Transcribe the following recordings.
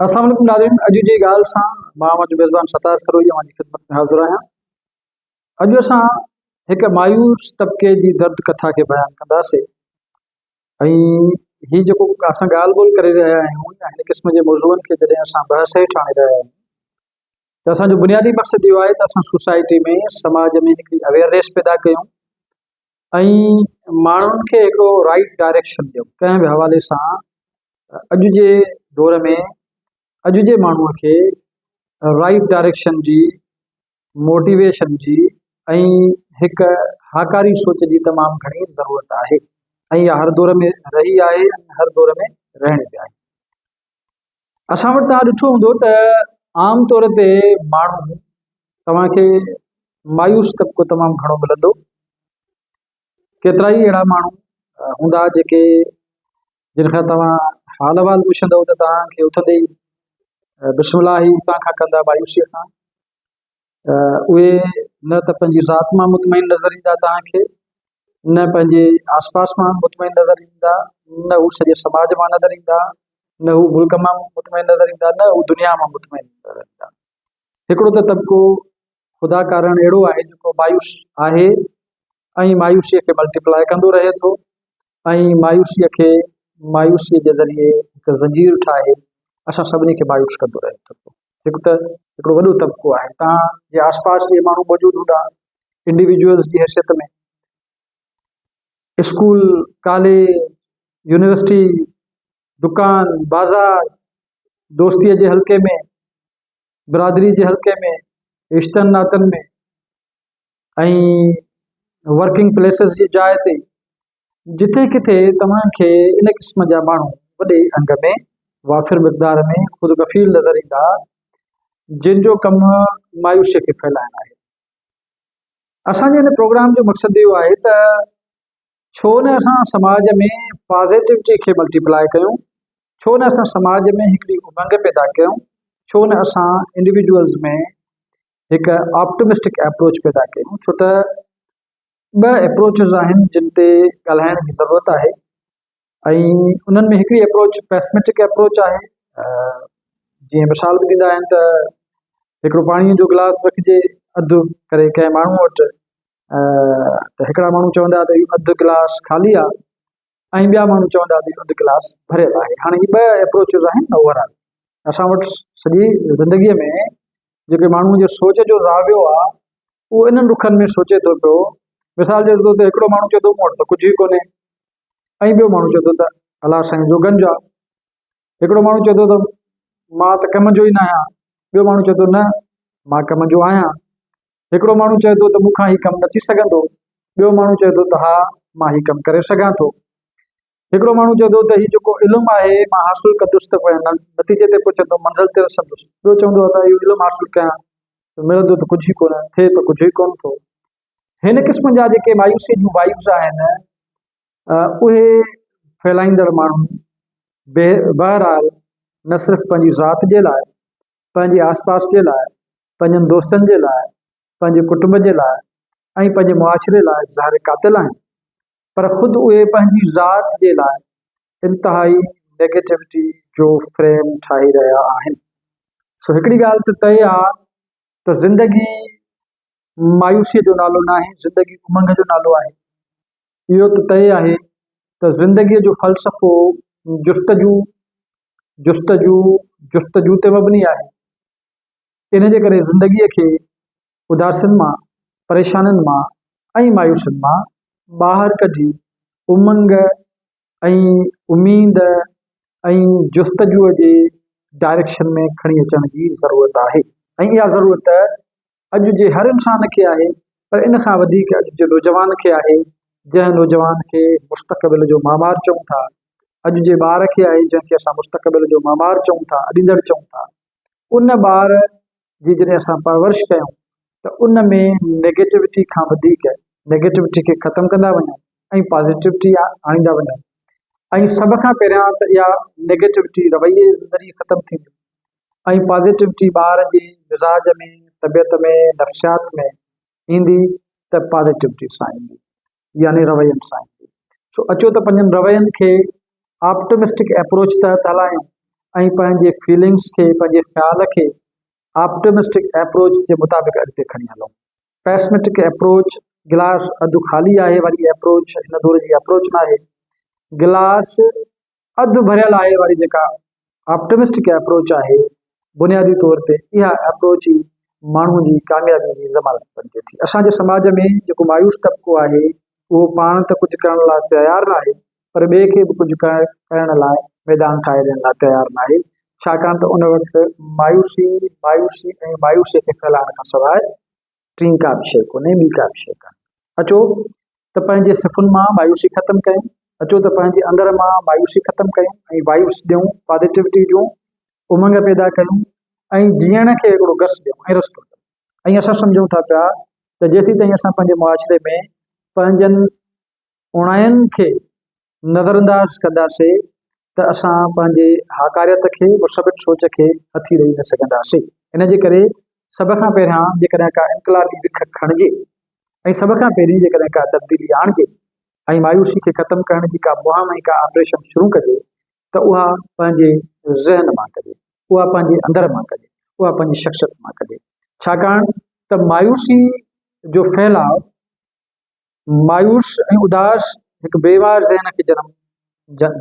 अस्सलाम वालेकुम नाज़रीन, अॼु जी ॻाल्हि सां मां मुंहिंजो मेज़बान सतार सरोई जी ख़िदमत में हाज़िर आहियां। अॼु असां हिकु मायूस तबिके जी दर्द कथा खे बयानु कंदासीं। ऐं हीअ जेको असां ॻाल्हि ॿोल करे रहिया आहियूं या हिन क़िस्म जे मौज़ूअनि खे जॾहिं असां बहस हेठि आणे रहिया आहियूं त असांजो बुनियादी मक़सदु इहो आहे त असां सोसाइटी में समाज में हिकिड़ी अवेयरनेस पैदा कयूं ऐं माण्हुनि खे हिकिड़ो राइट डायरेक्शन ॾियूं। कंहिं बि हवाले सां अॼु जे दौर में अॼु जे माण्हूअ खे राइट डायरेक्शन जी, मोटिवेशन जी ऐं हिकु हाकारी सोच जी तमामु घणी ज़रूरत आहे ऐं इहा हर दौर में रही आहे ऐं हर दौर में रहणी बि आहे। असां वटि तव्हां ॾिठो हूंदो त आम तौर ते माण्हू तव्हांखे मायूस तबिको तमामु घणो मिलंदो। केतिरा ई अहिड़ा माण्हू हूंदा जेके जिन खां तव्हां हाल अहवाल पुछंदव त तव्हांखे उथंदे ई बिस्मिल्लाह ई उतां खां कंदा मायूसीअ खां। उहे न त पंहिंजी ज़ात मां मुतमइन नज़र ईंदा तव्हांखे, न पंहिंजे आस पास मां मुतमइन नज़र ईंदा, न हू सॼे समाज मां नज़र ईंदा, न हू मुल्क मां मुतमइन नज़र ईंदा, न हू दुनिया मां मुतमइन नज़र ईंदा। हिकिड़ो त तबिको ख़ुदा कारण अहिड़ो आहे जेको मायूस आहे ऐं मायूसीअ खे मल्टीप्लाए कंदो रहे थो ऐं मायूसीअ जे ज़रिए हिकु ज़ंजीर ठाहे असां सभिनी खे मायूस कंदो रहे थो। हिकिड़ो वॾो तबिको आहे। तव्हांजे आस पास जे माण्हू मौजूदु हूंदा इंडिविजुअल्स जी हैसियत में, स्कूल, कॉलेज, यूनिवर्सिटी, दुकान, बाज़ार, दोस्तीअ जे हल्के में, बिरादरी जे हल्के में, रिश्तनि नातनि में ऐं वर्किंग प्लेसिस जी जाइ ते, जिथे किथे तव्हांखे इन क़िस्म जा माण्हू वॾे अंग में वाफ़िर मिक़दार में ख़ुदि कफ़ील नज़र ईंदा जिन जो कमु मायूसीअ खे फैलाइणु आहे। असांजे हिन प्रोग्राम जो मक़सदु इहो आहे त छो न असां समाज में पॉज़िटिविटी खे मल्टीप्लाए कयूं, छो न असां समाज में हिकिड़ी उमंग पैदा कयूं, छो न असां इंडिविजुअल्स में हिकु ऑप्टिमिस्टिक अप्रोच पैदा कयूं। छो त ॿ अप्रोचिस आहिनि जिन ते ॻाल्हाइण जी ज़रूरत आहे ऐं उन्हनि में हिकिड़ी अप्रोच पेसिमिस्टिक अप्रोच आहे। जीअं मिसाल बि ॾींदा आहिनि त हिकिड़ो पाणीअ जो गिलास रखिजे अधु करे कंहिं माण्हू वटि, त हिकिड़ा माण्हू चवंदा त इहो अधु गिलास ख़ाली आहे ऐं ॿिया माण्हू चवंदा त इहो अधु गिलास भरियल आहे। हाणे ही ॿ अप्रोचिस आहिनि ओवरऑल। असां वटि सॼी ज़िंदगीअ में जेके माण्हूअ जो सोच जो ज़ावियो आहे उहो इन्हनि रुखनि में सोचे थो पियो। मिसाल जे तौर ते हिकिड़ो माण्हू चए थो मूं वटि त कुझु ई कोन्हे ऐं ॿियो माण्हू चए थो त अलाह साईं जो गंज आहे। हिकिड़ो माण्हू चए थो त मां त कम जो ई न आहियां, ॿियो माण्हू चए थो न मां कम जो आहियां। हिकिड़ो माण्हू चए थो त मूंखां हीउ कमु न थी सघंदो, ॿियो माण्हू चए थो त हा मां हीउ कमु करे सघां थो। हिकिड़ो माण्हू चए थो त हीउ जेको इल्मु आहे मां हासिलु कंदुसि त नतीजे ते पहुचंदो, मंज़िल ते रसंदुसि। ॿियो चवंदो आहे त इहो इल्मु हासिलु कयां त मिलंदो त कुझु ई कोन, थिए त कुझु ई कोन थो। हिन क़िस्म जा जेके मायूसी जूं वाइब्स आहिनि उहे फैलाईंदड़ माण्हू बहरहाल न सिर्फ़ु पंहिंजी ज़ात जे लाइ, पंहिंजे आस पास जे लाइ, पंहिंजनि दोस्तनि जे लाइ, पंहिंजे कुटुंब जे लाइ ऐं पंहिंजे मुआशिरे लाइ ज़ाहिर क़ातिल आहिनि, पर ख़ुदि उहे पंहिंजी ज़ात जे लाइ इंतिहाई नेगेटिविटी जो फ्रेम ठाहे रहिया आहिनि। सो हिकिड़ी ॻाल्हि त तय आहे त ज़िंदगी मायूसीअ जो नालो न आहे, ज़िंदगी उमंग जो नालो आहे। इहो त तय आहे त ज़िंदगीअ जो फ़लसफ़ो जुस्तजू ते मबनी आहे। इन जे करे ज़िंदगीअ खे उदासियुनि मां, परेशानियुनि मां ऐं मायूसियुनि मां ॿाहिरि कढी उमंग ऐं उमीद ऐं जुस्तजूअ जे डायरेक्शन में खणी अचण जी ज़रूरत आहे। ऐं इहा ज़रूरत अॼु जे हर इंसान खे आहे, पर इन खां वधीक अॼु जे नौजवान खे आहे, जंहिं नौजवान खे मुस्तक़बिल जो मामार चऊं था। अॼु जे ॿार खे आहे जंहिंखे असां मुस्तक़बिल जो मामार चऊं था, अॾींदड़ चऊं था। उन ॿार जी जॾहिं असां परवरिश कयूं त उन में नेगेटिविटी खां वधीक नेगेटिविटी खे ख़तमु कंदा वञूं ऐं पॉज़िटिविटी आणींदा वञूं। ऐं सभ खां पहिरियां त इहा नेगेटिविटी रवैये जे ज़रिए ख़तमु थींदी ऐं पॉज़िटिविटी ॿार जे मिज़ाज में, तबियत में, नफ़्सियात में ईंदी त पॉज़िटिविटी सां ईंदी, यानी रवैयनि सां ईंदी। सो अचो त पंहिंजनि रवैयनि खे ऑप्टिमिस्टिक अप्रोच तहत हलायूं ऐं पंहिंजे फीलिंग्स खे, पंहिंजे ख़्याल खे ऑप्टिमिस्टिक अप्रोच के मुताबिक अॻिते खणी हलूं। पैसिमिस्टिक अप्रोच, गिलास अधु खाली आहे वारी अप्रोच इन दौर जी अप्रोच न आहे। गिलास अधु भरियल आहे वारी जेका ऑप्टिमिस्टिक अप्रोच आहे, बुनियादी तौर ते इहा अप्रोच ई माण्हू जी कामयाबी जी ज़मानत बणिजे थी। असांजे समाज में जेको मायूस तबिको आहे उहो पाण त कुझु करण लाइ तयारु न आहे, पर ॿिए खे बि कुझु करण लाइ मैदान ठाहे ॾियण लाइ तयारु न आहे, छाकाणि त उन वक़्तु मायूसी ऐं मायूसीअ खे फैलाइण खां सवाइ टी का बि शइ कोन्हे, ॿी का बि शइ कोन्हे। अचो त पंहिंजे सिफ़ुनि मां मायूसी ख़तमु कयूं, अचो त पंहिंजे अंदर मां मायूसी ख़तमु कयूं ऐं वाइब्स ॾियूं, पॉजिटिविटी ॾियूं, उमंग पैदा कयूं ऐं जीअण खे हिकिड़ो गस ॾियूं ऐं रस्तो ॾियूं। ऐं असां सम्झूं था पिया त जेसीं ताईं असां पंहिंजे मुआशिरे में पंहिंजनि उणाइनि खे नज़रअंदाज़ कंदासीं त असां पंहिंजे हाकारियत खे, मुसबित सोच खे हथी ॾेई न सघंदासीं। इन जे करे सभ खां पहिरियां जेकॾहिं का इनकलाबी विख खणिजे ऐं सभ खां पहिरीं जेकॾहिं का तब्दीली आणिजे ऐं मायूसी खे ख़तमु करण जी का मुहिम ऐं का ऑपरेशन शुरू कजे त उहा पंहिंजे ज़हन मां कजे, उहा पंहिंजे अंदर मां कजे, उहा पंहिंजी शख़्सियत मां कजे। छाकाणि त मायूसी जो फैलाव, मायूस ऐं उदास हिकु बेवार ज़हन खे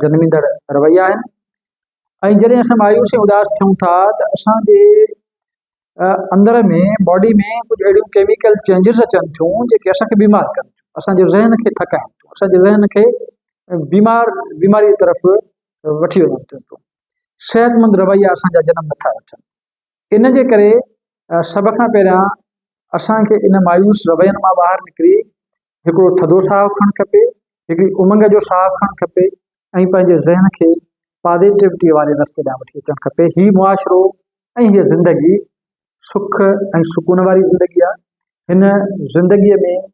जनमींदड़ रवैया आहिनि। ऐं जॾहिं असां मायूस ऐं उदास थियूं था त असांजे अंदर में, बॉडी में कुझु अहिड़ियूं केमिकल चेंजिस अचनि थियूं जेके असांखे बीमार कनि थियूं, असांजे ज़हन खे थकाइनि थियूं, असांजे ज़हन खे बीमारी तरफ़ वठी वञनि थियूं। सेहतमंद रवैया असांजा जनम नथा वठनि। इन जे करे सभ खां पहिरियां असांखे इन मायूस रवैयनि मां ॿाहिरि निकिरी हिकिड़ो थधो साहु खणणु खपे, हिकिड़ी उमंग जो साहु खणणु खपे ऐं पंहिंजे ज़हन खे पॉजिटिविटी वारे रस्ते ॾांहुं वठी अचणु खपे। हीउ मुआशिरो ऐं हीअ ज़िंदगी सुख ऐं सुकून वारी ज़िंदगी आहे। हिन ज़िंदगीअ में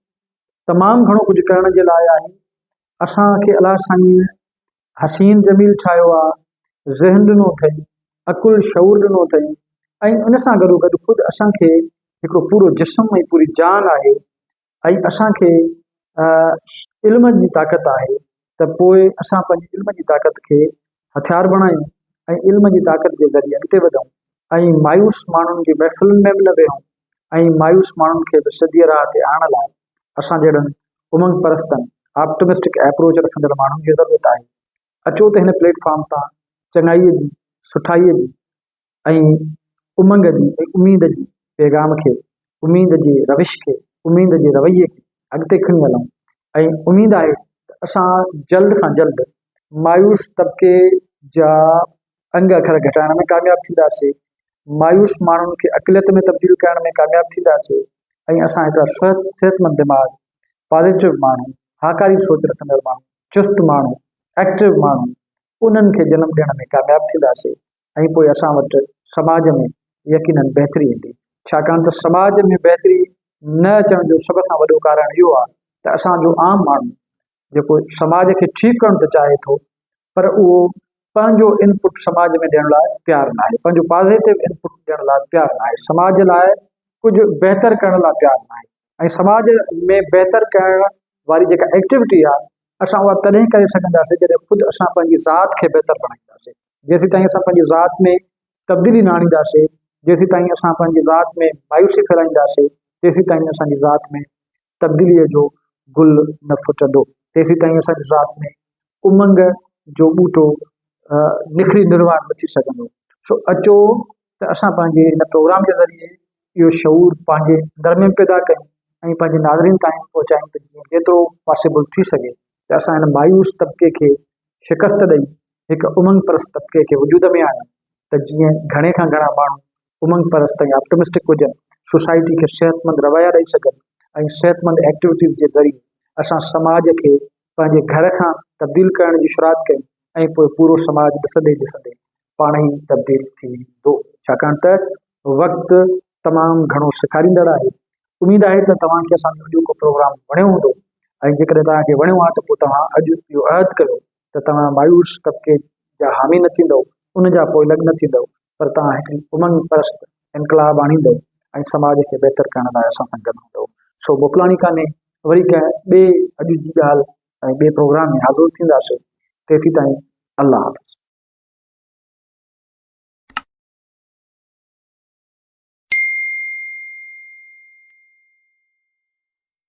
तमामु घणो कुझु करण जे लाइ आहे। असांखे अलाह साईं हसीन जमील ठाहियो आहे, ज़हन ॾिनो अथई, अकुल शऊर ॾिनो अथई ऐं उन सां गॾोगॾु ख़ुदि असांखे हिकिड़ो पूरो जिस्म ऐं पूरी जान आहे ऐं असांखे इल्म जी ताक़त आहे। त पोइ असां पंहिंजी इल्म जी ताक़त खे हथियार बणायूं ऐं इल्म जी ताक़त जे ज़रिए अॻिते वधूं ऐं मायूस माण्हुनि जी महफ़िलुनि में बि न वेहूं ऐं मायूस माण्हुनि खे बि सिधीअ राह ते आणण लाइ असां जहिड़नि उमंग परस्तनि, ऑप्टिमिस्टिक अप्रोच रखंदड़ माण्हुनि जी ज़रूरत आहे। अचो त हिन प्लेटफॉर्म तां चङाईअ जी, सुठाईअ जी ऐं उमंग जी ऐं उमेद जी पैगाम खे, उमेद जे रविश खे, उमेद जे रवैये खे अॻिते खणी हलूं। ऐं उमेद आहे त असां जल्द खां जल्द मायूस तबिके जा अंग अखर घटाइण में कामयाबु थींदासीं, मायूस माण्हुनि खे अक़लियत में तब्दील करण में कामयाबु थींदासीं ऐं असां हिकिड़ा सिहतमंद दिमाग़, पॉजिटिव माण्हू, हाकारी सोच रखंदड़ माण्हू, चुस्त माण्हू, एक्टिव माण्हू, उन्हनि खे जनम ॾियण में कामयाबु थींदासीं ऐं पोइ असां वटि समाज में यकीनन बहितरी ईंदी। छाकाणि त समाज में बहितरी न अचण जो सभ खां वॾो कारण इहो आहे त असांजो आम माण्हू जेको समाज खे ठीकु करणु त चाहे थो, पर उहो पंहिंजो इनपुट समाज में ॾियण लाइ तयारु न आहे, पंहिंजो पॉज़िटिव इनपुट ॾियण लाइ तयारु न आहे, समाज लाइ कुझु बहितर करण लाइ तयारु न आहे। ऐं समाज में बहितर करण वारी जेका एक्टिविटी आहे असां उहा तॾहिं करे सघंदासीं जॾहिं ख़ुदि असां पंहिंजी ज़ात खे बहितर बणाईंदासीं। जेसीं ताईं असां पंहिंजी ज़ात में तब्दीली न आणींदासीं, जेसीं ताईं असां पंहिंजी ज़ात में मायूसी फैलाईंदासीं, तेसीं ताईं असांजी ज़ात में तब्दीलीअ जो गुल न फुटंदो, तेसीं ताईं असांजी ज़ात में उमंग जो ॿूटो निखरी निर्वाण न थी सघंदो। सो अचो त असां पंहिंजे हिन प्रोग्राम जे ज़रिए इहो शऊर पंहिंजे अंदर में पैदा कयूं ऐं पंहिंजे नाज़रीन ताईं पहुचायूं त जीअं जेतिरो पॉसिबल थी सघे त असां हिन मायूस तबिके खे शिकस्त ॾेई हिकु उमंग परस्त तबिके खे वजूद में आणियूं त जीअं घणे खां घणा माण्हू उमंग परस्त ऐं ऑप्टिमिस्टिक हुजनि, सोसाइटी खे सेहतमंद रवैया ॾेई सघनि ऐं सेहतमंद एक्टिविटीज़ जे ज़रिए असां समाज खे पंहिंजे घर खां तब्दील करण जी शुरूआत कयूं ऐं पोइ पूरो समाज ॾिसंदे ॾिसंदे पाण ई तब्दील थी वेंदो। छाकाणि त वक़्तु तमामु घणो सेखारींदड़ आहे। उमेद आहे त तव्हांखे असांजो अॼु को प्रोग्राम वणियो हूंदो ऐं जेकॾहिं तव्हांखे वणियो आहे त पोइ तव्हां अॼु इहो अहद कयो त तव्हां मायूस तबिके जा हामी न थींदव, उन जा पोइलॻ न थींदव, पर तव्हां हिकिड़ी उमंग परस्त इनकलाब आणींदव ऐं समाज खे बहितर करण लाइ असां सां गॾु हूंदव। सो मोकिलाणी कान्हे, वरी कंहिं ॿिए अॼु जी ॻाल्हि ऐं ॿिए प्रोग्राम में हाज़िर थींदासीं। तेसीं ताईं अल्लाह हाफ़िज़।